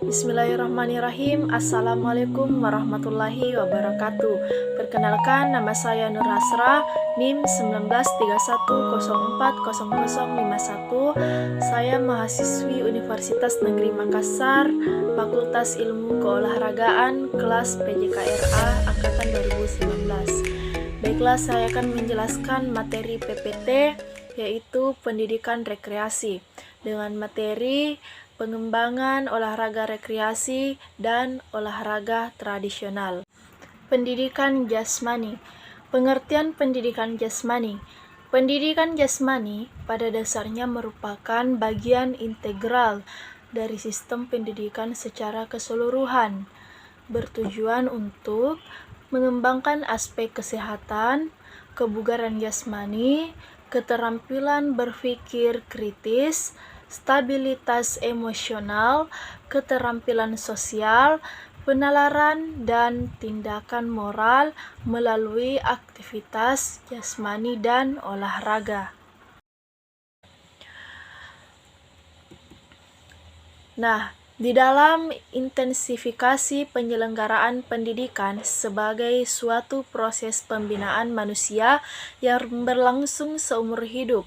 Bismillahirrahmanirrahim. Assalamualaikum warahmatullahi wabarakatuh. Perkenalkan, nama saya Nur Hasra, NIM 1931040051. Saya mahasiswi Universitas Negeri Makassar, Fakultas Ilmu Keolahragaan, kelas PJKRA angkatan 2019. Baiklah, saya akan menjelaskan materi PPT, yaitu pendidikan rekreasi, dengan materi pengembangan olahraga rekreasi dan olahraga tradisional. Pendidikan jasmani. Pengertian pendidikan jasmani. Pendidikan jasmani pada dasarnya merupakan bagian integral dari sistem pendidikan secara keseluruhan, bertujuan untuk mengembangkan aspek kesehatan, kebugaran jasmani, keterampilan berpikir kritis, stabilitas emosional, keterampilan sosial, penalaran, dan tindakan moral melalui aktivitas jasmani dan olahraga. Nah, di dalam intensifikasi penyelenggaraan pendidikan sebagai suatu proses pembinaan manusia yang berlangsung seumur hidup,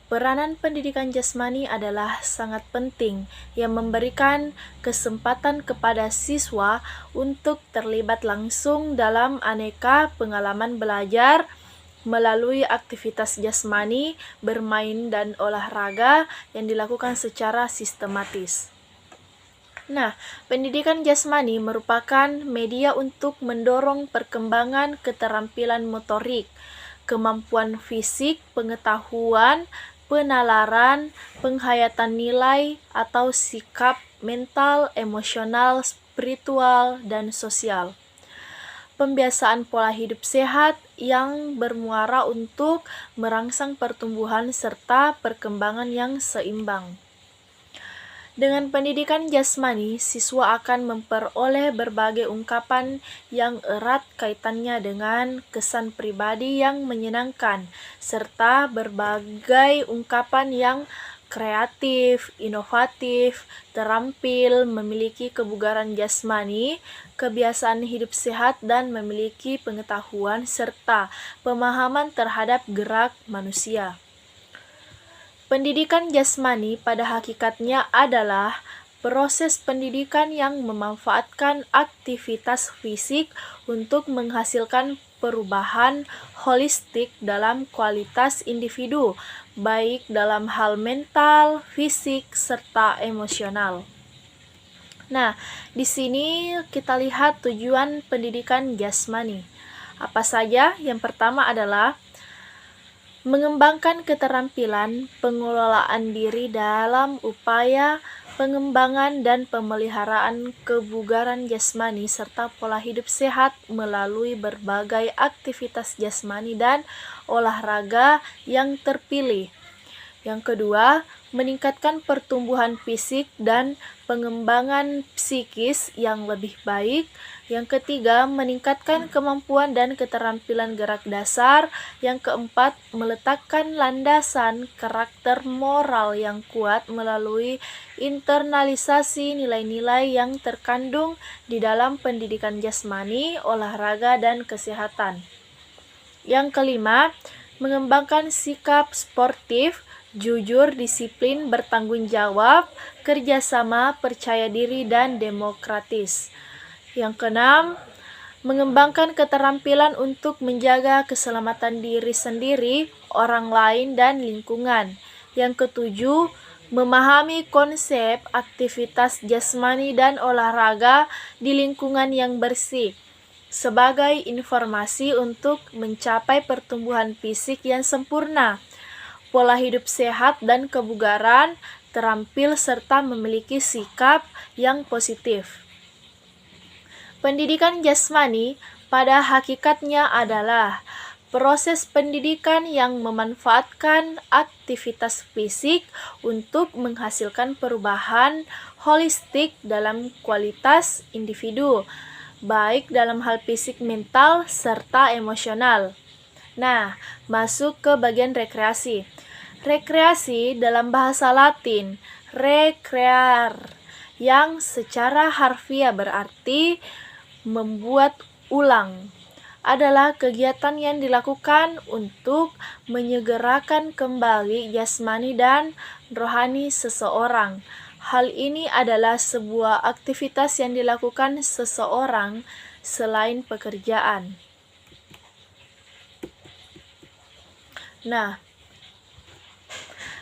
peranan pendidikan jasmani adalah sangat penting yang memberikan kesempatan kepada siswa untuk terlibat langsung dalam aneka pengalaman belajar melalui aktivitas jasmani, bermain, dan olahraga yang dilakukan secara sistematis. Nah, pendidikan jasmani merupakan media untuk mendorong perkembangan keterampilan motorik, kemampuan fisik, pengetahuan, penalaran, penghayatan nilai atau sikap mental, emosional, spiritual, dan sosial. Pembiasaan pola hidup sehat yang bermuara untuk merangsang pertumbuhan serta perkembangan yang seimbang. Dengan pendidikan jasmani, siswa akan memperoleh berbagai ungkapan yang erat kaitannya dengan kesan pribadi yang menyenangkan, serta berbagai ungkapan yang kreatif, inovatif, terampil, memiliki kebugaran jasmani, kebiasaan hidup sehat, dan memiliki pengetahuan serta pemahaman terhadap gerak manusia. Pendidikan jasmani pada hakikatnya adalah proses pendidikan yang memanfaatkan aktivitas fisik untuk menghasilkan perubahan holistik dalam kualitas individu, baik dalam hal mental, fisik, serta emosional. Nah, di sini kita lihat tujuan pendidikan jasmani. Apa saja? Yang pertama adalah mengembangkan keterampilan pengelolaan diri dalam upaya pengembangan dan pemeliharaan kebugaran jasmani serta pola hidup sehat melalui berbagai aktivitas jasmani dan olahraga yang terpilih. Yang kedua, meningkatkan pertumbuhan fisik dan pengembangan psikis yang lebih baik. Yang ketiga, meningkatkan kemampuan dan keterampilan gerak dasar. Yang keempat, meletakkan landasan karakter moral yang kuat melalui internalisasi nilai-nilai yang terkandung di dalam pendidikan jasmani, olahraga, dan kesehatan. Yang kelima, mengembangkan sikap sportif, jujur, disiplin, bertanggung jawab, kerjasama, percaya diri, dan demokratis. Yang keenam, mengembangkan keterampilan untuk menjaga keselamatan diri sendiri, orang lain, dan lingkungan. Yang ketujuh, memahami konsep aktivitas jasmani dan olahraga di lingkungan yang bersih sebagai informasi untuk mencapai pertumbuhan fisik yang sempurna, pola hidup sehat dan kebugaran, terampil serta memiliki sikap yang positif. Pendidikan jasmani pada hakikatnya adalah proses pendidikan yang memanfaatkan aktivitas fisik untuk menghasilkan perubahan holistik dalam kualitas individu, baik dalam hal fisik, mental, serta emosional. Nah, masuk ke bagian rekreasi. Rekreasi dalam bahasa Latin, recrear, yang secara harfiah berarti membuat ulang. Adalah kegiatan yang dilakukan untuk menyegerakan kembali jasmani dan rohani seseorang. Hal ini adalah sebuah aktivitas yang dilakukan seseorang selain pekerjaan. Nah,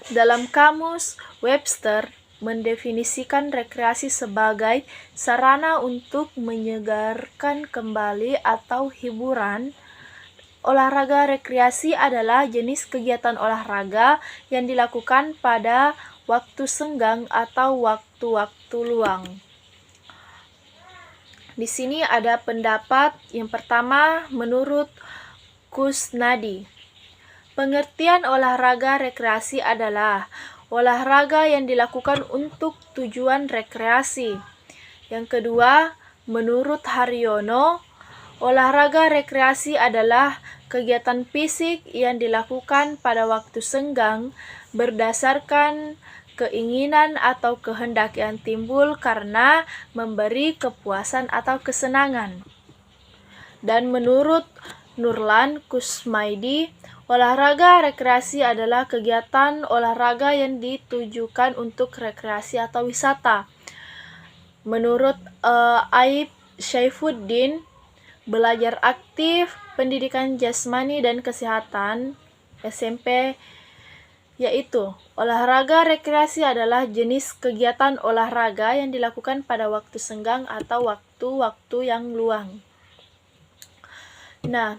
dalam kamus Webster mendefinisikan rekreasi sebagai sarana untuk menyegarkan kembali atau hiburan. Olahraga rekreasi adalah jenis kegiatan olahraga yang dilakukan pada waktu senggang atau waktu-waktu luang. Di sini ada pendapat yang pertama menurut Kusnadi. Pengertian olahraga rekreasi adalah olahraga yang dilakukan untuk tujuan rekreasi. Yang kedua, menurut Haryono, olahraga rekreasi adalah kegiatan fisik yang dilakukan pada waktu senggang berdasarkan keinginan atau kehendak yang timbul karena memberi kepuasan atau kesenangan. Dan menurut Nurlan Kusmaidi, olahraga rekreasi adalah kegiatan olahraga yang ditujukan untuk rekreasi atau wisata. Menurut Aib Syaifuddin, belajar aktif, pendidikan jasmani dan kesehatan SMP, yaitu olahraga rekreasi adalah jenis kegiatan olahraga yang dilakukan pada waktu senggang atau waktu-waktu yang luang. Nah,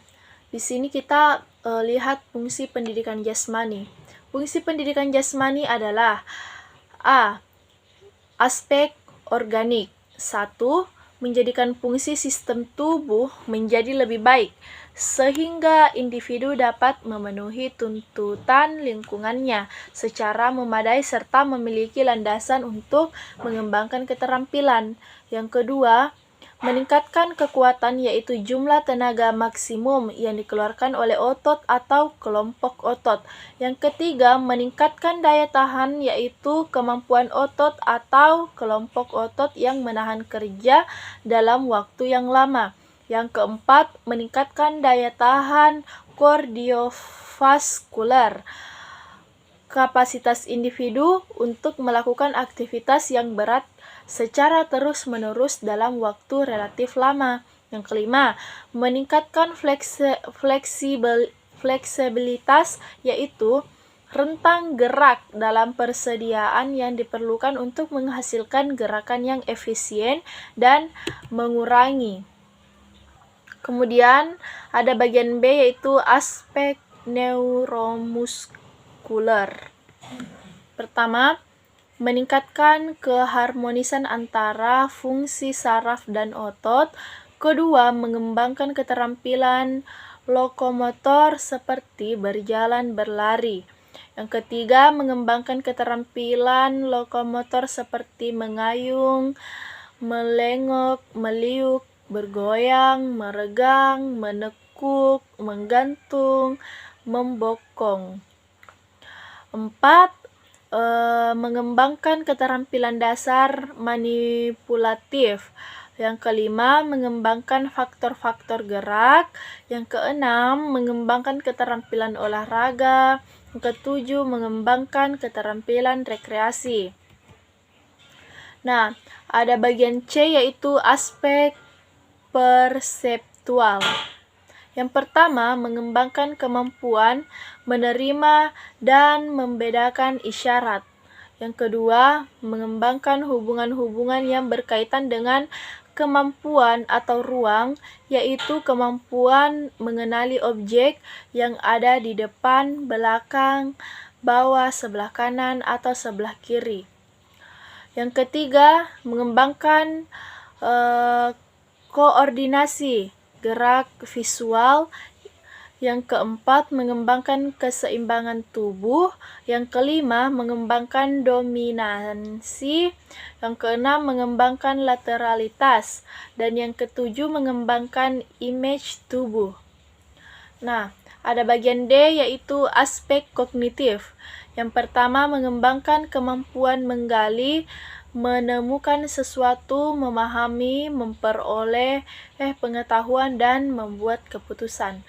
di sini kita lihat fungsi pendidikan jasmani. Fungsi pendidikan jasmani adalah A. Aspek organik. 1. Menjadikan fungsi sistem tubuh menjadi lebih baik, sehingga individu dapat memenuhi tuntutan lingkungannya secara memadai serta memiliki landasan untuk mengembangkan keterampilan. Yang kedua, meningkatkan kekuatan, yaitu jumlah tenaga maksimum yang dikeluarkan oleh otot atau kelompok otot. Yang ketiga, meningkatkan daya tahan, yaitu kemampuan otot atau kelompok otot yang menahan kerja dalam waktu yang lama. Yang keempat, meningkatkan daya tahan kardiovaskular, kapasitas individu untuk melakukan aktivitas yang berat secara terus-menerus dalam waktu relatif lama. Yang kelima, meningkatkan fleksibilitas, yaitu rentang gerak dalam persediaan yang diperlukan untuk menghasilkan gerakan yang efisien dan mengurangi. Kemudian ada bagian B, yaitu aspek neuromuskuler. Pertama, meningkatkan keharmonisan antara fungsi saraf dan otot. Kedua, mengembangkan keterampilan lokomotor seperti berjalan, berlari. Yang ketiga, mengembangkan keterampilan lokomotor seperti mengayung, melengok, meliuk, bergoyang, meregang, menekuk, menggantung, membokong. 4. Mengembangkan keterampilan dasar manipulatif. Yang kelima, mengembangkan faktor-faktor gerak. Yang keenam, mengembangkan keterampilan olahraga. Yang ketujuh, mengembangkan keterampilan rekreasi. Nah, ada bagian C, yaitu aspek perseptual. Yang pertama, mengembangkan kemampuan menerima dan membedakan isyarat. Yang kedua, mengembangkan hubungan-hubungan yang berkaitan dengan kemampuan atau ruang, yaitu kemampuan mengenali objek yang ada di depan, belakang, bawah, sebelah kanan, atau sebelah kiri. Yang ketiga, mengembangkan koordinasi gerak visual. Yang keempat, mengembangkan keseimbangan tubuh. Yang kelima, mengembangkan dominansi. Yang keenam, mengembangkan lateralitas. Dan yang ketujuh, mengembangkan image tubuh. Nah, ada bagian D, yaitu aspek kognitif. Yang pertama, mengembangkan kemampuan menggali, menemukan sesuatu, memahami, memperoleh pengetahuan, dan membuat keputusan.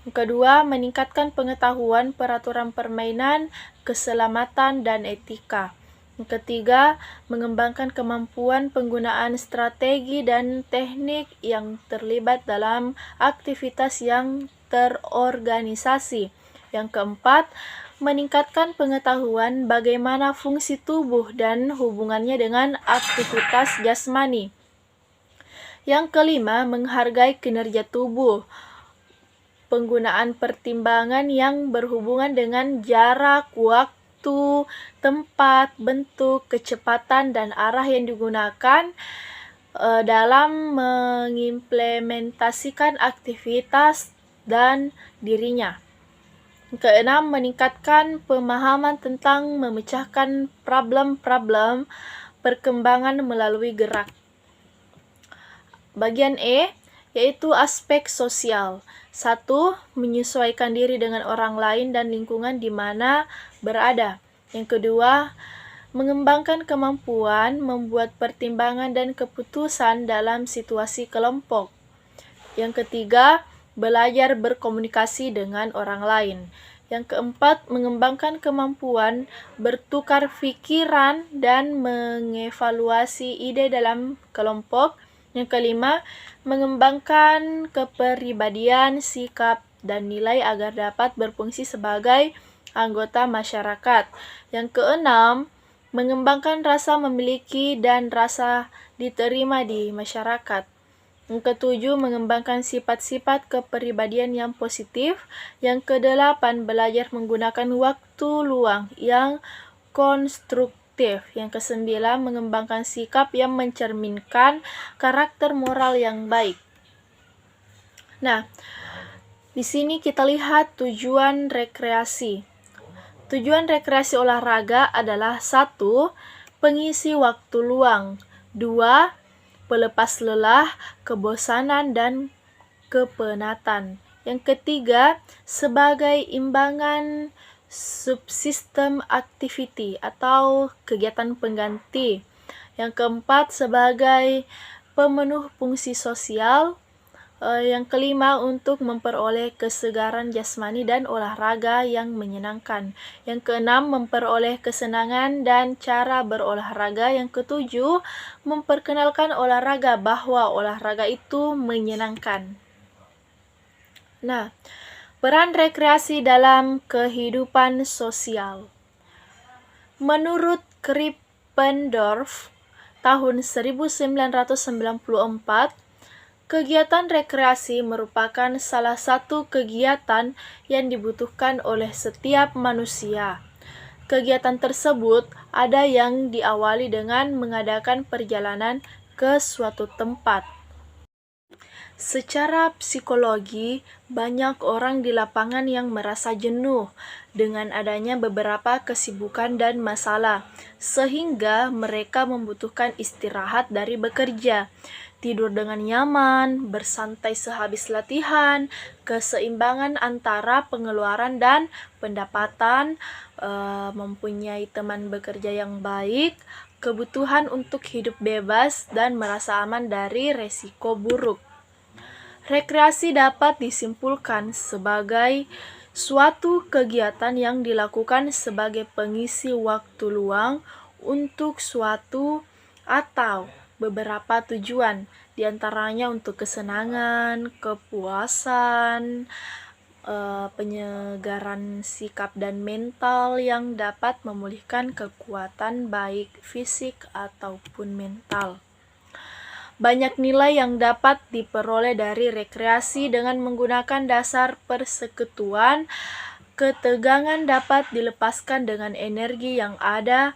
Yang kedua, meningkatkan pengetahuan peraturan permainan, keselamatan, dan etika. Yang ketiga, mengembangkan kemampuan penggunaan strategi dan teknik yang terlibat dalam aktivitas yang terorganisasi. Yang keempat, meningkatkan pengetahuan bagaimana fungsi tubuh dan hubungannya dengan aktivitas jasmani. Yang kelima, menghargai kinerja tubuh. Penggunaan pertimbangan yang berhubungan dengan jarak, waktu, tempat, bentuk, kecepatan, dan arah yang digunakan dalam mengimplementasikan aktivitas dan dirinya. Keenam, meningkatkan pemahaman tentang memecahkan problem-problem perkembangan melalui gerak. Bagian E, yaitu aspek sosial. 1. Menyesuaikan diri dengan orang lain dan lingkungan di mana berada. Yang kedua, mengembangkan kemampuan membuat pertimbangan dan keputusan dalam situasi kelompok. Yang ketiga, belajar berkomunikasi dengan orang lain. Yang keempat, mengembangkan kemampuan bertukar pikiran dan mengevaluasi ide dalam kelompok. Yang kelima, mengembangkan kepribadian, sikap, dan nilai agar dapat berfungsi sebagai anggota masyarakat. Yang keenam, mengembangkan rasa memiliki dan rasa diterima di masyarakat. Yang ketujuh, mengembangkan sifat-sifat kepribadian yang positif. Yang kedelapan, belajar menggunakan waktu luang yang konstruktif. Yang kesembilan, mengembangkan sikap yang mencerminkan karakter moral yang baik. Nah, di sini kita lihat tujuan rekreasi. Tujuan rekreasi olahraga adalah 1. Pengisi waktu luang. 2. Pelepas lelah, kebosanan, dan kepenatan. Yang ketiga, sebagai imbangan subsistem activity atau kegiatan pengganti. Yang keempat, sebagai pemenuh fungsi sosial. Yang kelima, untuk memperoleh kesegaran jasmani dan olahraga yang menyenangkan. Yang keenam, memperoleh kesenangan dan cara berolahraga. Yang ketujuh, memperkenalkan olahraga bahwa olahraga itu menyenangkan. Nah, peran rekreasi dalam kehidupan sosial. Menurut Krippendorff, tahun 1994, kegiatan rekreasi merupakan salah satu kegiatan yang dibutuhkan oleh setiap manusia. Kegiatan tersebut ada yang diawali dengan mengadakan perjalanan ke suatu tempat. Secara psikologi, banyak orang di lapangan yang merasa jenuh dengan adanya beberapa kesibukan dan masalah, sehingga mereka membutuhkan istirahat dari bekerja, tidur dengan nyaman, bersantai sehabis latihan, keseimbangan antara pengeluaran dan pendapatan, mempunyai teman bekerja yang baik, kebutuhan untuk hidup bebas, dan merasa aman dari resiko buruk. Rekreasi dapat disimpulkan sebagai suatu kegiatan yang dilakukan sebagai pengisi waktu luang untuk suatu atau beberapa tujuan, diantaranya untuk kesenangan, kepuasan, penyegaran sikap dan mental yang dapat memulihkan kekuatan baik fisik ataupun mental. Banyak nilai yang dapat diperoleh dari rekreasi dengan menggunakan dasar persekutuan. Ketegangan dapat dilepaskan dengan energi yang ada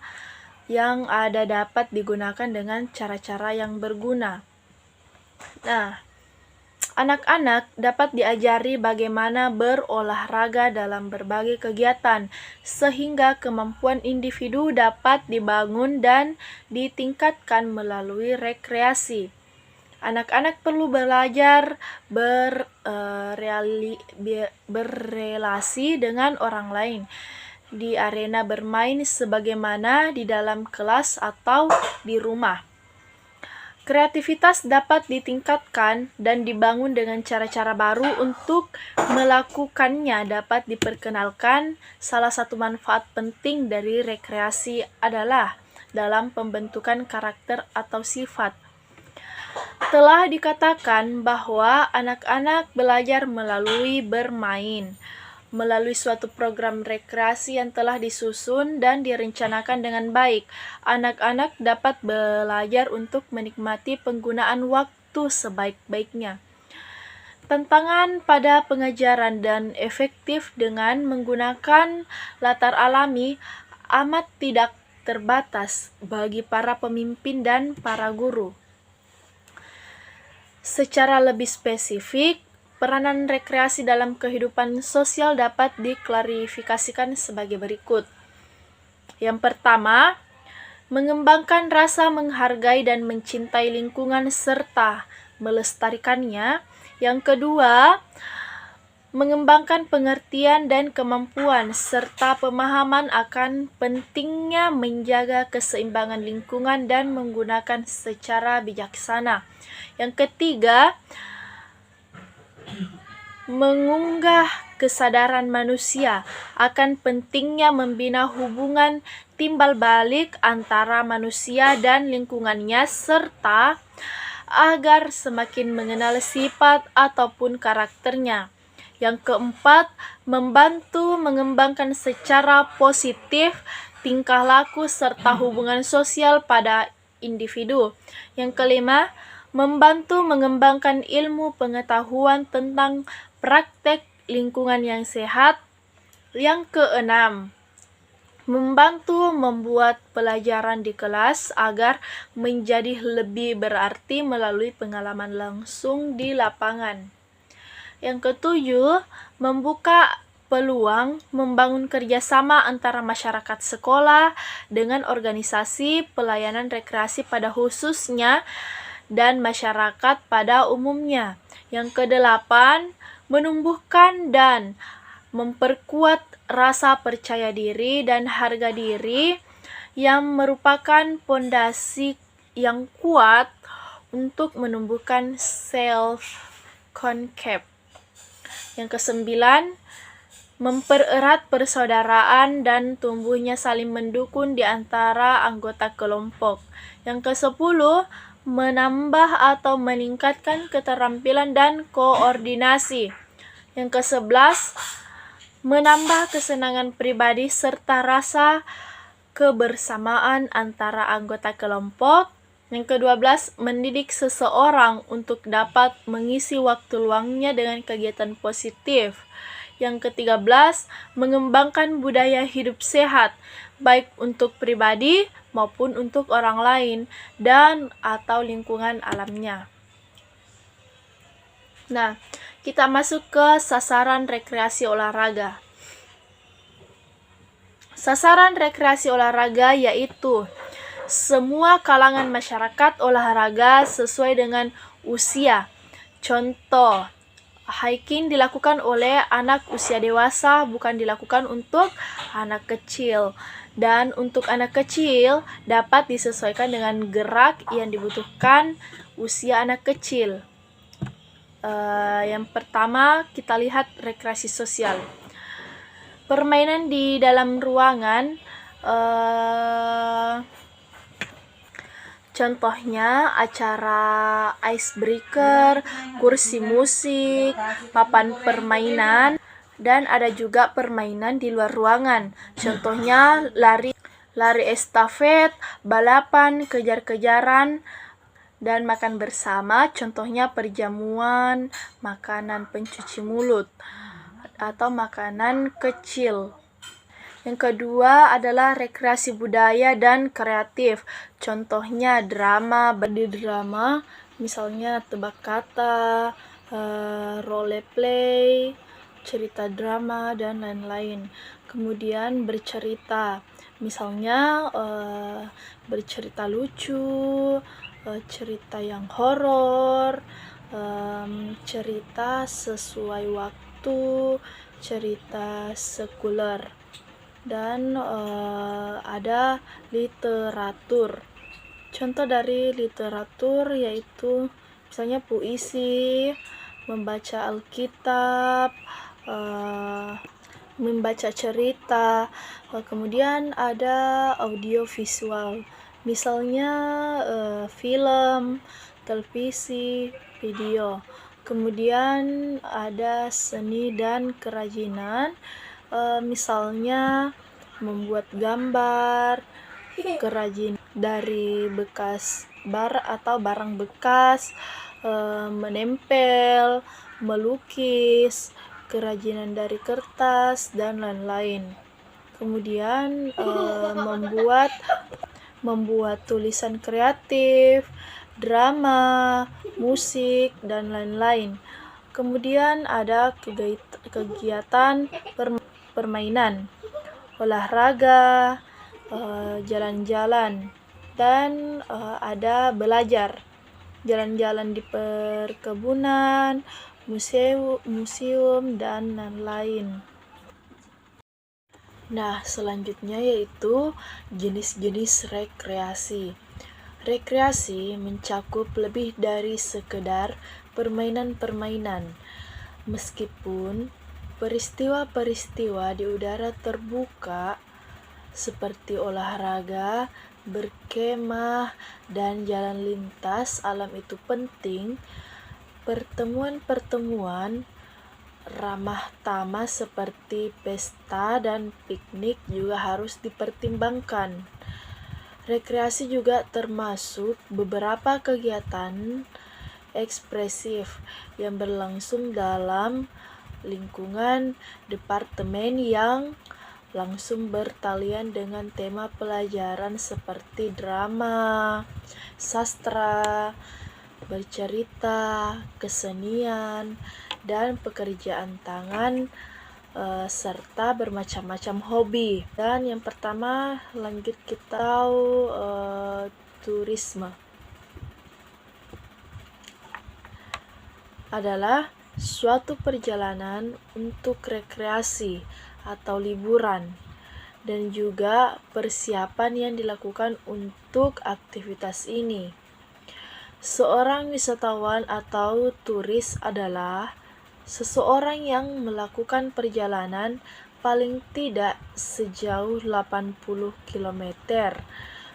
dapat digunakan dengan cara-cara yang berguna. Nah, anak-anak dapat diajari bagaimana berolahraga dalam berbagai kegiatan, sehingga kemampuan individu dapat dibangun dan ditingkatkan melalui rekreasi. Anak-anak perlu belajar berrelasi dengan orang lain. di arena bermain sebagaimana di dalam kelas atau di rumah. Kreativitas dapat ditingkatkan dan dibangun dengan cara-cara baru. Untuk melakukannya dapat diperkenalkan. Salah satu manfaat penting dari rekreasi adalah dalam pembentukan karakter atau sifat. Telah dikatakan bahwa anak-anak belajar melalui bermain. Melalui suatu program rekreasi yang telah disusun dan direncanakan dengan baik, anak-anak dapat belajar untuk menikmati penggunaan waktu sebaik-baiknya. Tantangan pada pengajaran dan efektif dengan menggunakan latar alami amat tidak terbatas bagi para pemimpin dan para guru. Secara lebih spesifik, peranan rekreasi dalam kehidupan sosial dapat diklarifikasikan sebagai berikut. Yang pertama, mengembangkan rasa menghargai dan mencintai lingkungan serta melestarikannya. Yang kedua, mengembangkan pengertian dan kemampuan serta pemahaman akan pentingnya menjaga keseimbangan lingkungan dan menggunakan secara bijaksana. Yang ketiga, mengunggah kesadaran manusia akan pentingnya membina hubungan timbal balik antara manusia dan lingkungannya serta agar semakin mengenal sifat ataupun karakternya. Yang keempat, membantu mengembangkan secara positif tingkah laku serta hubungan sosial pada individu. Yang kelima, membantu mengembangkan ilmu pengetahuan tentang praktek lingkungan yang sehat. Yang keenam, membantu membuat pelajaran di kelas agar menjadi lebih berarti melalui pengalaman langsung di lapangan. Yang ketujuh, membuka peluang membangun kerjasama antara masyarakat sekolah dengan organisasi pelayanan rekreasi pada khususnya dan masyarakat pada umumnya. Yang kedelapan, menumbuhkan dan memperkuat rasa percaya diri dan harga diri yang merupakan pondasi yang kuat untuk menumbuhkan self-concept. Yang kesembilan, mempererat persaudaraan dan tumbuhnya saling mendukung di antara anggota kelompok. Yang kesepuluh, menambah atau meningkatkan keterampilan dan koordinasi. Yang kesebelas, menambah kesenangan pribadi serta rasa kebersamaan antara anggota kelompok. Yang ke-12, mendidik seseorang untuk dapat mengisi waktu luangnya dengan kegiatan positif. Yang ke-13, mengembangkan budaya hidup sehat, baik untuk pribadi maupun untuk orang lain dan atau lingkungan alamnya. Nah, kita masuk ke sasaran rekreasi olahraga. Sasaran rekreasi olahraga yaitu semua kalangan masyarakat olahraga sesuai dengan usia. Contoh, hiking dilakukan oleh anak usia dewasa, bukan dilakukan untuk anak kecil. Dan untuk anak kecil dapat disesuaikan dengan gerak yang dibutuhkan usia anak kecil. Yang pertama, kita lihat rekreasi sosial. Permainan di dalam ruangan, contohnya acara icebreaker, kursi musik, papan permainan, dan ada juga permainan di luar ruangan. Contohnya lari estafet, balapan, kejar-kejaran, dan makan bersama. Contohnya perjamuan, makanan pencuci mulut, atau makanan kecil. Yang kedua adalah rekreasi budaya dan kreatif. Contohnya drama, drama, misalnya tebak kata, role play, cerita drama, dan lain-lain. Kemudian bercerita, misalnya bercerita lucu, cerita yang horor, cerita sesuai waktu, cerita sekuler. dan ada literatur. Contoh dari literatur yaitu misalnya puisi, membaca Alkitab, membaca cerita, kemudian ada audiovisual, misalnya film, televisi, video. Kemudian ada seni dan kerajinan, misalnya membuat gambar, kerajinan dari bekas barang bekas, menempel, melukis, kerajinan dari kertas, dan lain-lain. Kemudian membuat tulisan kreatif, drama, musik, dan lain-lain. Kemudian ada kegiatan permainan, olahraga, jalan-jalan, dan ada belajar, jalan-jalan di perkebunan, museum, dan lain-lain. Nah, selanjutnya yaitu jenis-jenis rekreasi. Rekreasi mencakup lebih dari sekedar permainan-permainan. Meskipun peristiwa-peristiwa di udara terbuka seperti olahraga, berkemah, dan jalan lintas alam itu penting, pertemuan-pertemuan ramah tamah seperti pesta dan piknik juga harus dipertimbangkan. Rekreasi juga termasuk beberapa kegiatan ekspresif yang berlangsung dalam lingkungan departemen yang langsung bertalian dengan tema pelajaran seperti drama, sastra, bercerita, kesenian, dan pekerjaan tangan, serta bermacam-macam hobi. Dan yang pertama lanjut kita tahu turisme adalah suatu perjalanan untuk rekreasi atau liburan, dan juga persiapan yang dilakukan untuk aktivitas ini. Seorang wisatawan atau turis adalah seseorang yang melakukan perjalanan paling tidak sejauh 80 km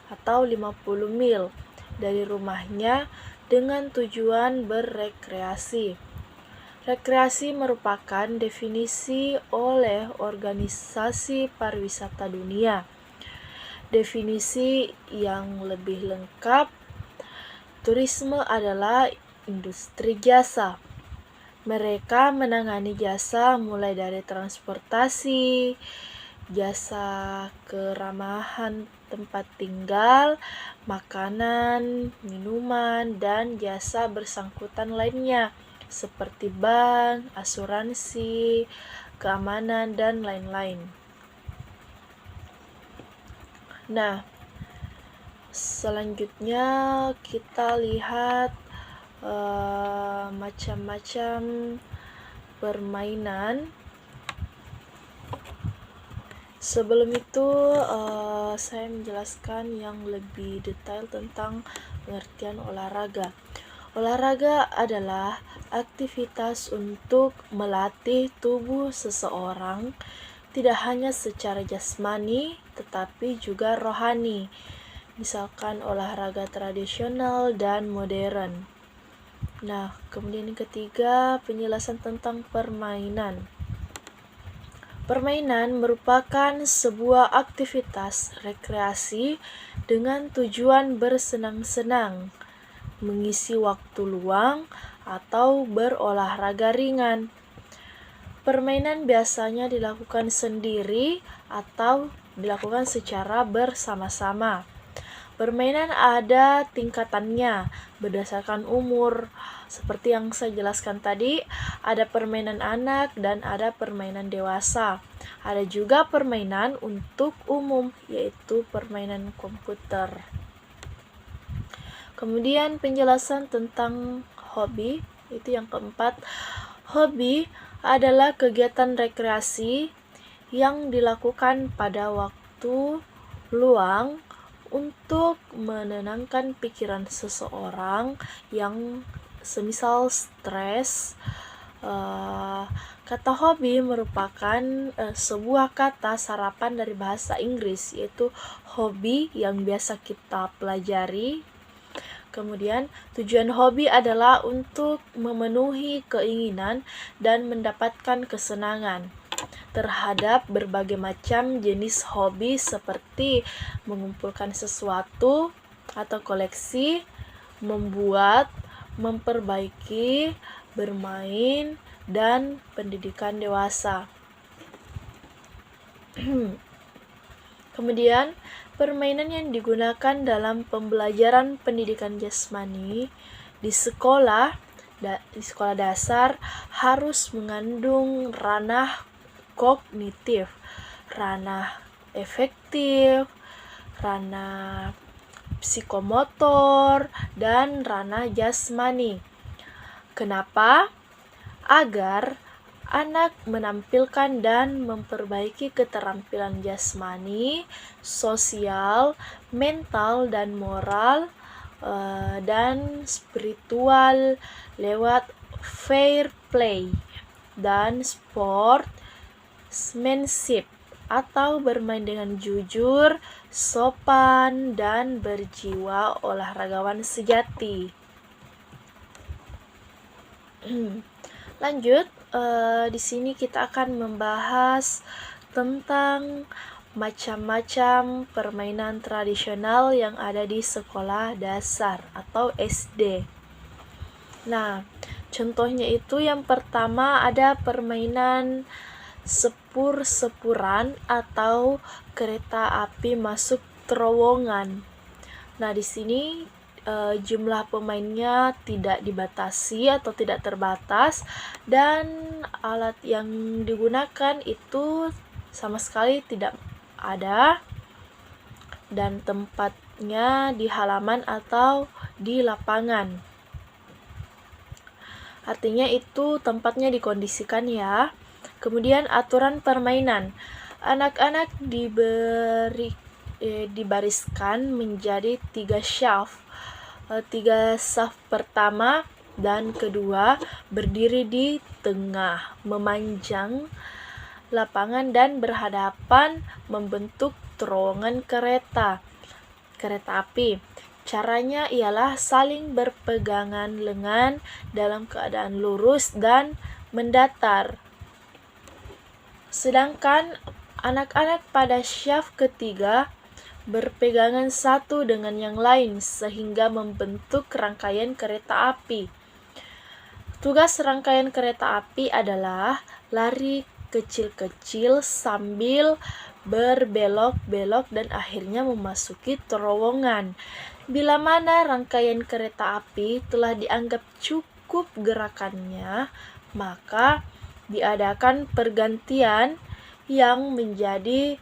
atau 50 mil dari rumahnya dengan tujuan berrekreasi. Rekreasi merupakan definisi oleh Organisasi Pariwisata Dunia. Definisi yang lebih lengkap, turisme adalah industri jasa. Mereka menangani jasa mulai dari transportasi, jasa keramahan tempat tinggal, makanan, minuman, dan jasa bersangkutan lainnya seperti bank, asuransi, keamanan, dan lain-lain. Nah, selanjutnya kita lihat macam-macam permainan. Sebelum itu saya menjelaskan yang lebih detail tentang pengertian olahraga. Olahraga adalah aktivitas untuk melatih tubuh seseorang tidak hanya secara jasmani tetapi juga rohani. Misalkan olahraga tradisional dan modern. Nah, kemudian yang ketiga, penjelasan tentang permainan. Permainan merupakan sebuah aktivitas rekreasi dengan tujuan bersenang-senang, mengisi waktu luang, atau berolahraga ringan. Permainan biasanya dilakukan sendiri atau dilakukan secara bersama-sama. Permainan ada tingkatannya berdasarkan umur. Seperti yang saya jelaskan tadi, ada permainan anak dan ada permainan dewasa. Ada juga permainan untuk umum, yaitu permainan komputer. Kemudian penjelasan tentang hobi, itu yang keempat. Hobi adalah kegiatan rekreasi yang dilakukan pada waktu luang untuk menenangkan pikiran seseorang yang semisal stres. Kata hobi merupakan sebuah kata sarapan dari bahasa Inggris, yaitu hobi yang biasa kita pelajari. Kemudian tujuan hobi adalah untuk memenuhi keinginan dan mendapatkan kesenangan terhadap berbagai macam jenis hobi seperti mengumpulkan sesuatu atau koleksi, membuat, memperbaiki, bermain, dan pendidikan dewasa. Kemudian, permainan yang digunakan dalam pembelajaran pendidikan jasmani di sekolah dasar harus mengandung ranah kognitif, ranah efektif, ranah psikomotor, dan ranah jasmani. Kenapa? Agar anak menampilkan dan memperbaiki keterampilan jasmani, sosial, mental, dan moral, dan spiritual lewat fair play dan sportsmanship atau bermain dengan jujur, sopan, dan berjiwa olahragawan sejati. Lanjut, di sini kita akan membahas tentang macam-macam permainan tradisional yang ada di sekolah dasar atau SD. Nah, contohnya itu yang pertama ada permainan sepur-sepuran atau kereta api masuk terowongan. Nah, di sini jumlah pemainnya tidak dibatasi atau tidak terbatas, dan alat yang digunakan itu sama sekali tidak ada, dan tempatnya di halaman atau di lapangan. Artinya itu tempatnya dikondisikan ya. Kemudian aturan permainan. Anak-anak dibariskan menjadi 3 shelf. 3 saf pertama dan kedua berdiri di tengah, memanjang lapangan dan berhadapan membentuk terowongan kereta api. Caranya ialah saling berpegangan lengan dalam keadaan lurus dan mendatar. Sedangkan anak-anak pada syaf ketiga berpegangan satu dengan yang lain sehingga membentuk rangkaian kereta api. Tugas rangkaian kereta api adalah lari kecil-kecil sambil berbelok-belok dan akhirnya memasuki terowongan. Bila mana rangkaian kereta api telah dianggap cukup gerakannya, maka diadakan pergantian yang menjadi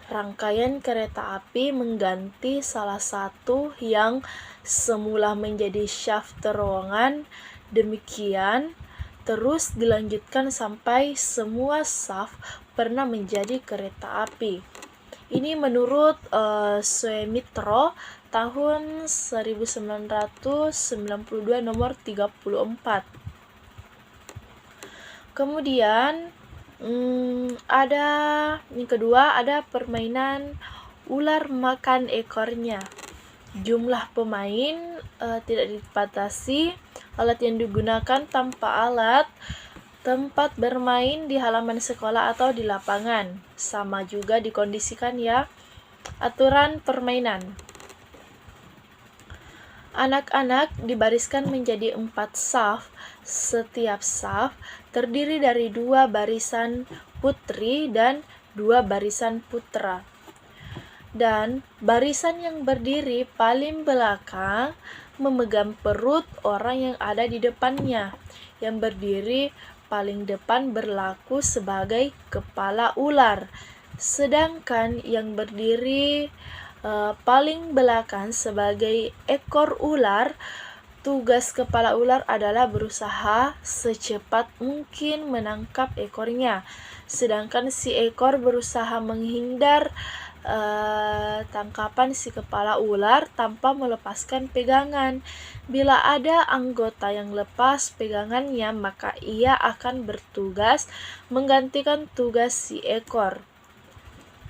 rangkaian kereta api mengganti salah satu yang semula menjadi syaf terowongan. Demikian terus dilanjutkan sampai semua saf pernah menjadi kereta api. Ini menurut Suemitro tahun 1992 nomor 34. Kemudian ada yang kedua, ada permainan ular makan ekornya. Jumlah pemain tidak dibatasi, alat yang digunakan tanpa alat, tempat bermain di halaman sekolah atau di lapangan. Sama juga dikondisikan ya. Aturan permainan. Anak-anak dibariskan menjadi 4 saf. Setiap saf terdiri dari 2 barisan putri dan 2 barisan putra. Dan barisan yang berdiri paling belakang memegang perut orang yang ada di depannya. Yang berdiri paling depan berlaku sebagai kepala ular. Sedangkan yang berdiri paling belakang sebagai ekor ular Tugas kepala ular adalah berusaha secepat mungkin menangkap ekornya, sedangkan si ekor berusaha menghindar tangkapan si kepala ular tanpa melepaskan pegangan. Bila ada anggota yang lepas pegangannya, maka ia akan bertugas menggantikan tugas si ekor.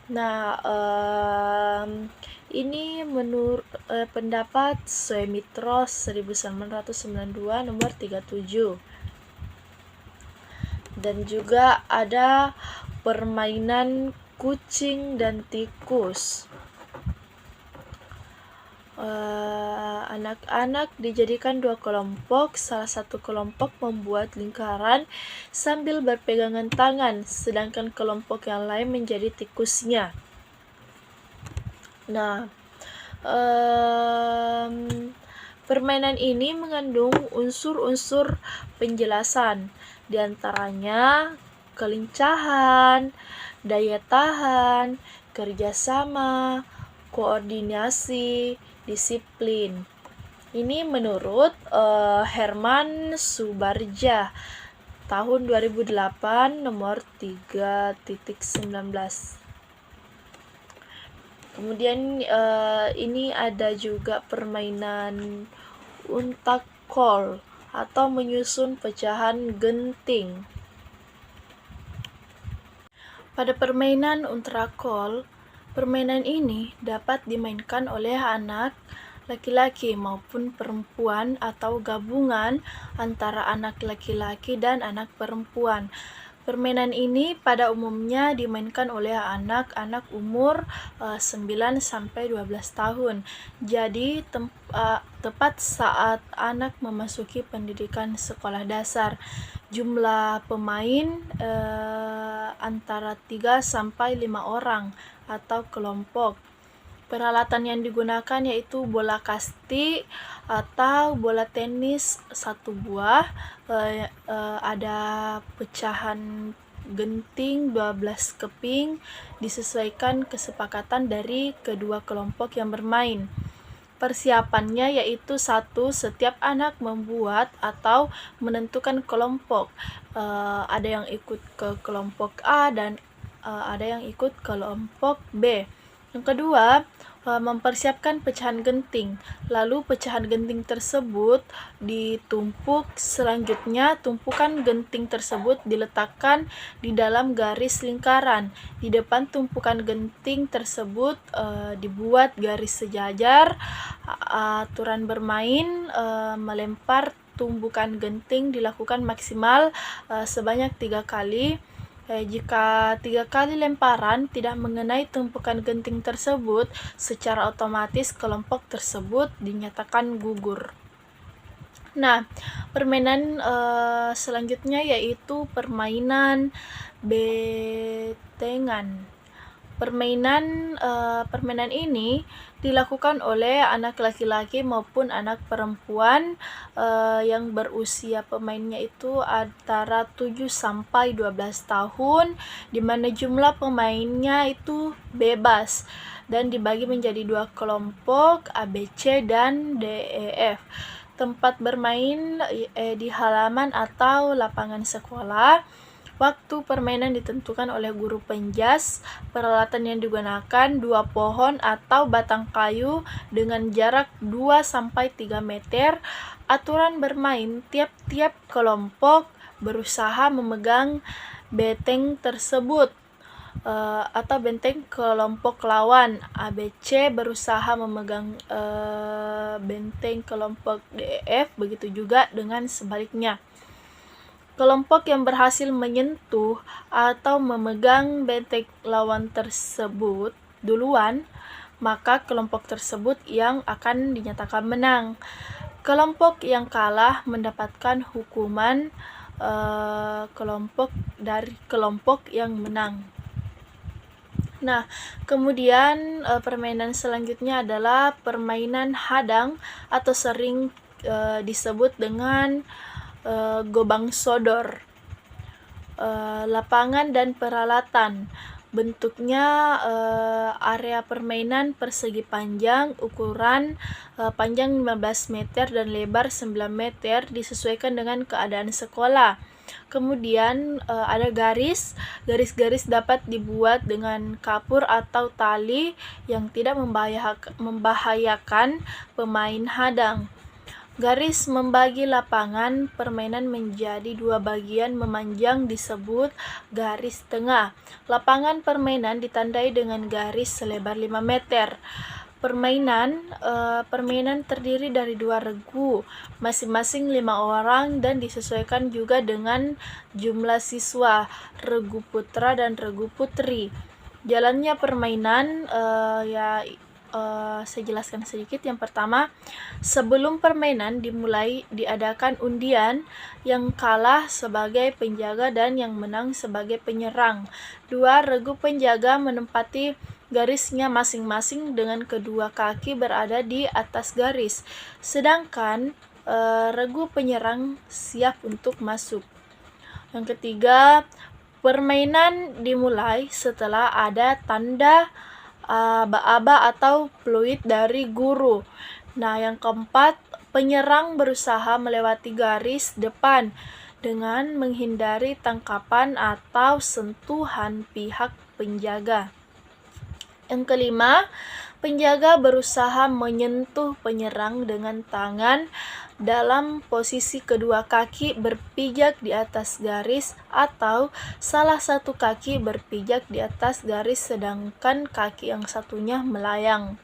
Nah, ini menurut pendapat Suemitro 1992 nomor 37. Dan juga ada permainan kucing dan tikus. Anak-anak dijadikan dua kelompok. Salah satu kelompok membuat lingkaran sambil berpegangan tangan, sedangkan kelompok yang lain menjadi tikusnya. Nah, permainan ini mengandung unsur-unsur penjelasan, diantaranya kelincahan, daya tahan, kerjasama, koordinasi, disiplin. Ini menurut Herman Subardja tahun 2008 nomor 3.19. Kemudian ini ada juga permainan untak kol atau menyusun pecahan genting. Pada permainan untrakol, permainan ini dapat dimainkan oleh anak laki-laki maupun perempuan atau gabungan antara anak laki-laki dan anak perempuan. Permainan ini pada umumnya dimainkan oleh anak-anak umur 9-12 tahun. Jadi tepat saat anak memasuki pendidikan sekolah dasar. Jumlah pemain antara 3-5 orang atau kelompok. Peralatan yang digunakan yaitu bola kasti atau bola tenis 1 buah, ada pecahan genting 12 keping, disesuaikan kesepakatan dari kedua kelompok yang bermain. Persiapannya yaitu 1. Setiap anak membuat atau menentukan kelompok. Ada yang ikut ke kelompok A dan ada yang ikut kelompok B. Yang kedua, mempersiapkan pecahan genting. Lalu pecahan genting tersebut ditumpuk. Selanjutnya, tumpukan genting tersebut diletakkan di dalam garis lingkaran. Di depan tumpukan genting tersebut dibuat garis sejajar. Aturan bermain melempar tumpukan genting dilakukan maksimal sebanyak 3 kali. Jika 3 kali lemparan tidak mengenai tumpukan genting tersebut, secara otomatis kelompok tersebut dinyatakan gugur. Nah, permainan selanjutnya yaitu permainan betengan. Permainan ini dilakukan oleh anak laki-laki maupun anak perempuan yang berusia pemainnya itu antara 7-12 tahun, di mana jumlah pemainnya itu bebas dan dibagi menjadi 2 kelompok A, B, C, dan D, E, F. Tempat bermain di halaman atau lapangan sekolah. Waktu permainan ditentukan oleh guru penjas. Peralatan yang digunakan 2 pohon atau batang kayu dengan jarak 2-3 meter. Aturan bermain, tiap-tiap kelompok berusaha memegang benteng tersebut atau benteng kelompok lawan. ABC berusaha memegang benteng kelompok DEF, begitu juga dengan sebaliknya. Kelompok yang berhasil menyentuh atau memegang benteng lawan tersebut duluan, maka kelompok tersebut yang akan dinyatakan menang. Kelompok yang kalah mendapatkan hukuman kelompok dari kelompok yang menang. Nah, kemudian permainan selanjutnya adalah permainan hadang atau sering disebut dengan gobang sodor. Lapangan dan peralatan. Bentuknya area permainan persegi panjang, ukuran panjang 15 meter dan lebar 9 meter disesuaikan dengan keadaan sekolah. Kemudian ada garis-garis dapat dibuat dengan kapur atau tali yang tidak membahayakan pemain hadang. Garis membagi lapangan permainan menjadi dua bagian memanjang disebut garis tengah. Lapangan permainan ditandai dengan garis selebar 5 meter. Permainan terdiri dari 2 regu, masing-masing 5 orang dan disesuaikan juga dengan jumlah siswa, regu putra dan regu putri. Jalannya permainan saya jelaskan sedikit. Yang pertama, sebelum permainan dimulai diadakan undian, yang kalah sebagai penjaga dan yang menang sebagai penyerang. 2 regu penjaga menempati garisnya masing-masing dengan kedua kaki berada di atas garis, sedangkan regu penyerang siap untuk masuk. Yang ketiga, permainan dimulai setelah ada tanda aba-aba atau peluit dari guru. Nah, yang keempat, penyerang berusaha melewati garis depan dengan menghindari tangkapan atau sentuhan pihak penjaga. Yang kelima, penjaga berusaha menyentuh penyerang dengan tangan dalam posisi kedua kaki berpijak di atas garis atau salah satu kaki berpijak di atas garis sedangkan kaki yang satunya melayang.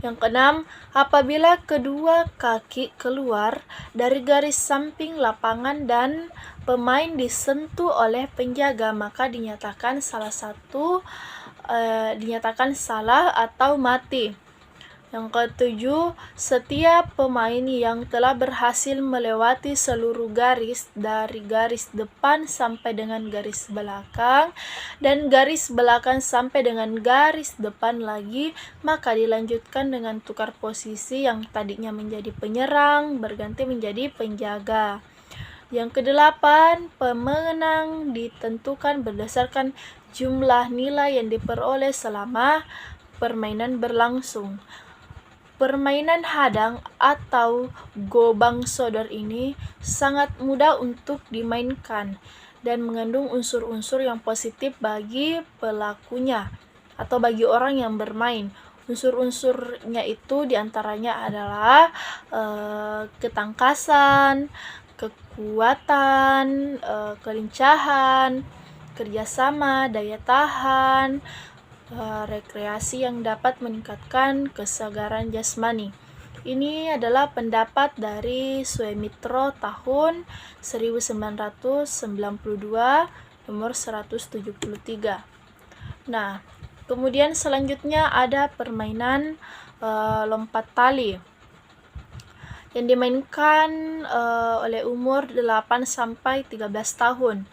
Yang keenam, apabila kedua kaki keluar dari garis samping lapangan dan pemain disentuh oleh penjaga, maka dinyatakan salah atau mati. Yang ketujuh, setiap pemain yang telah berhasil melewati seluruh garis dari garis depan sampai dengan garis belakang dan garis belakang sampai dengan garis depan lagi, maka dilanjutkan dengan tukar posisi, yang tadinya menjadi penyerang berganti menjadi penjaga. Yang kedelapan, pemenang ditentukan berdasarkan jumlah nilai yang diperoleh selama permainan berlangsung. Permainan hadang atau gobang sodor ini sangat mudah untuk dimainkan dan mengandung unsur-unsur yang positif bagi pelakunya atau bagi orang yang bermain. Unsur-unsurnya itu diantaranya adalah ketangkasan, kekuatan, kelincahan, kerjasama, daya tahan, rekreasi yang dapat meningkatkan kesegaran jasmani. Ini adalah pendapat dari Suemitro tahun 1992 nomor 173. Nah, kemudian selanjutnya ada permainan lompat tali yang dimainkan oleh umur 8 sampai 13 tahun.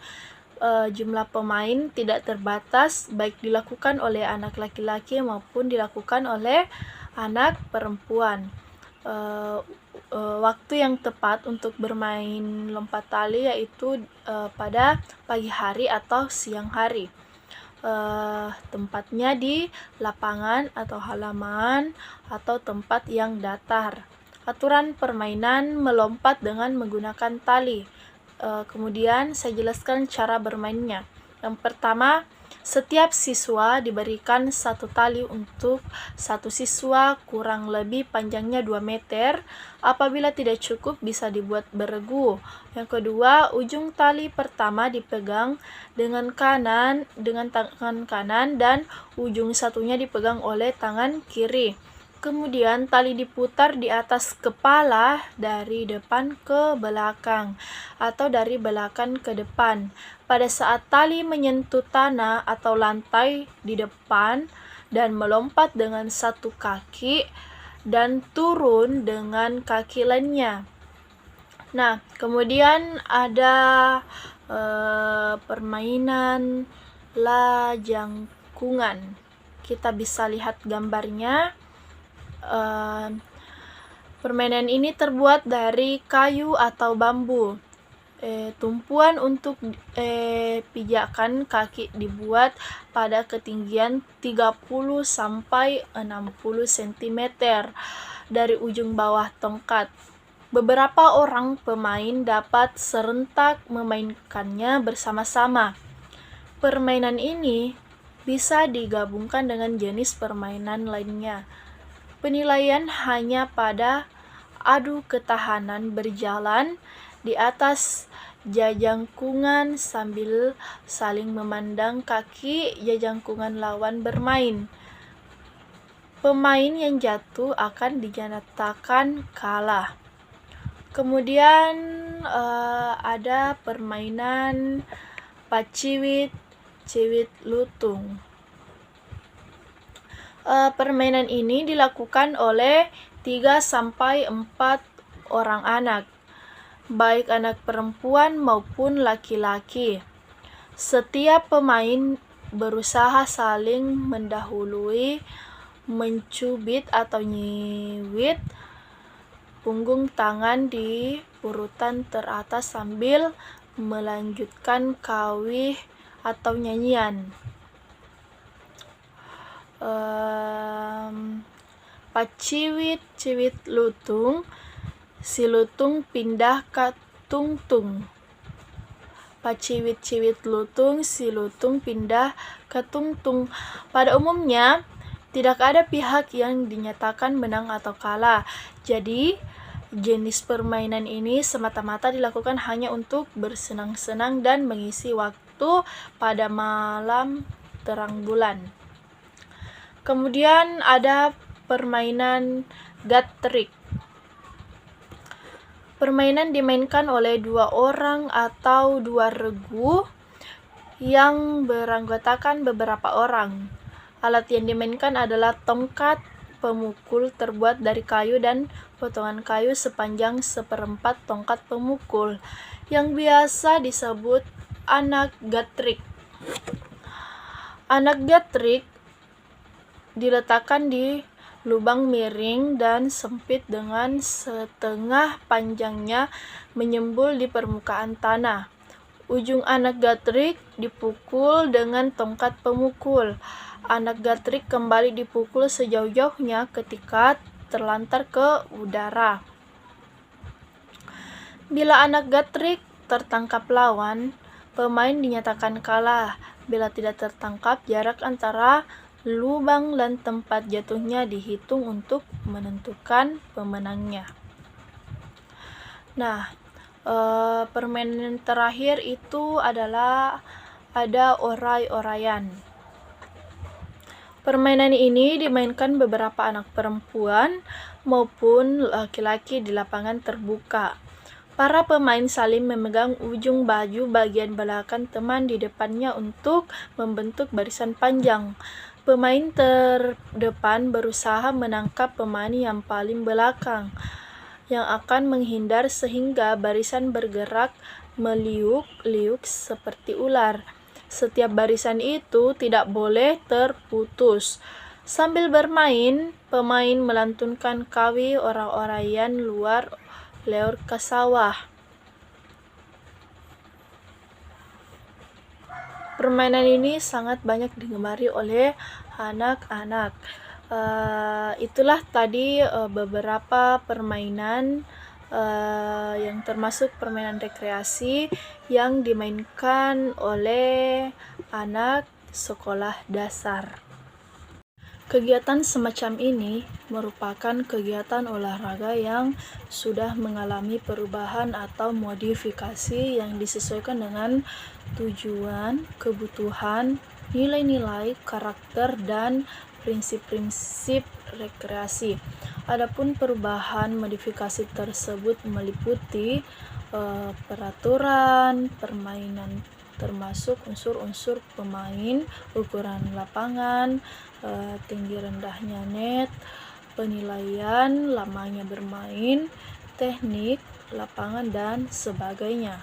Jumlah pemain tidak terbatas, baik dilakukan oleh anak laki-laki maupun dilakukan oleh anak perempuan. Waktu yang tepat untuk bermain lompat tali yaitu pada pagi hari atau siang hari. Tempatnya di lapangan atau halaman atau tempat yang datar. Aturan permainan melompat dengan menggunakan tali. Kemudian saya jelaskan cara bermainnya. Yang pertama, setiap siswa diberikan satu tali untuk satu siswa, kurang lebih panjangnya 2 meter. Apabila tidak cukup bisa dibuat beregu. Yang kedua, ujung tali pertama dipegang dengan tangan kanan dan ujung satunya dipegang oleh tangan kiri. Kemudian tali diputar di atas kepala dari depan ke belakang atau dari belakang ke depan. Pada saat tali menyentuh tanah atau lantai di depan dan melompat dengan satu kaki dan turun dengan kaki lainnya. Nah, kemudian ada permainan lajangkungan. Kita bisa lihat gambarnya. Permainan ini terbuat dari kayu atau bambu. tumpuan untuk pijakan kaki dibuat pada ketinggian 30 sampai 60 cm dari ujung bawah tongkat. Beberapa orang pemain dapat serentak memainkannya bersama-sama. Permainan ini bisa digabungkan dengan jenis permainan lainnya. Penilaian hanya pada adu ketahanan berjalan di atas jajangkungan sambil saling memandang kaki jajangkungan lawan bermain. Pemain yang jatuh akan dinyatakan kalah. Kemudian ada permainan paciwit, ciwit lutung. Permainan ini dilakukan oleh 3 sampai 4 orang anak, baik anak perempuan maupun laki-laki. Setiap pemain berusaha saling mendahului, mencubit atau nyiwit punggung tangan di urutan teratas sambil melanjutkan kawih atau nyanyian. Paciwit, ciwit lutung, si lutung pindah ke tungtung. Paciwit, ciwit lutung, si lutung pindah ke tungtung. Pada umumnya, tidak ada pihak yang dinyatakan menang atau kalah. Jadi, jenis permainan ini semata-mata dilakukan hanya untuk bersenang-senang dan mengisi waktu pada malam terang bulan. Kemudian ada permainan gatrik. Permainan dimainkan oleh 2 orang atau 2 regu yang beranggotakan beberapa orang. Alat yang dimainkan adalah tongkat pemukul terbuat dari kayu dan potongan kayu sepanjang 1/4 tongkat pemukul, yang biasa disebut anak gatrik. Anak gatrik diletakkan di lubang miring dan sempit dengan setengah panjangnya menyembul di permukaan tanah. Ujung anak gatrik dipukul dengan tongkat pemukul. Anak gatrik kembali dipukul sejauh-jauhnya ketika terlantar ke udara. Bila anak gatrik tertangkap lawan, pemain dinyatakan kalah. Bila tidak tertangkap, jarak antara lubang dan tempat jatuhnya dihitung untuk menentukan pemenangnya. Nah, permainan terakhir itu adalah ada orai-oraian. Permainan ini dimainkan beberapa anak perempuan maupun laki-laki di lapangan terbuka. Para pemain saling memegang ujung baju bagian belakang teman di depannya untuk membentuk barisan panjang. Pemain terdepan berusaha menangkap pemain yang paling belakang, yang akan menghindar sehingga barisan bergerak meliuk-liuk seperti ular. Setiap barisan itu tidak boleh terputus. Sambil bermain, pemain melantunkan kawih orai-oraian luar lewat ke sawah. Permainan ini sangat banyak digemari oleh anak-anak. Itulah tadi beberapa permainan yang termasuk permainan rekreasi yang dimainkan oleh anak sekolah dasar. Kegiatan semacam ini merupakan kegiatan olahraga yang sudah mengalami perubahan atau modifikasi yang disesuaikan dengan tujuan, kebutuhan, nilai-nilai, karakter, dan prinsip-prinsip rekreasi. Adapun perubahan modifikasi tersebut meliputi peraturan permainan, termasuk unsur-unsur pemain, ukuran lapangan, tinggi rendahnya net, penilaian lamanya bermain, teknik lapangan, dan sebagainya.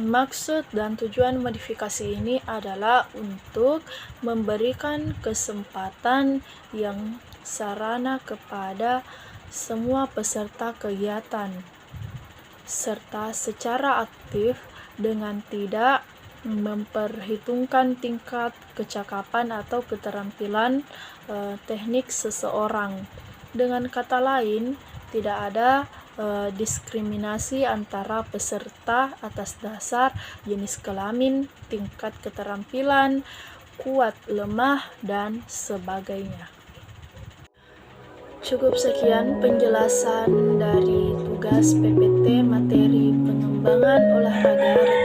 Maksud dan tujuan modifikasi ini adalah untuk memberikan kesempatan yang sarana kepada semua peserta kegiatan, serta secara aktif dengan tidak memperhitungkan tingkat kecakapan atau keterampilan teknik seseorang. Dengan kata lain, tidak ada diskriminasi antara peserta atas dasar jenis kelamin, tingkat keterampilan, kuat, lemah, dan sebagainya. Cukup sekian penjelasan dari tugas PPT materi pengembangan olahraga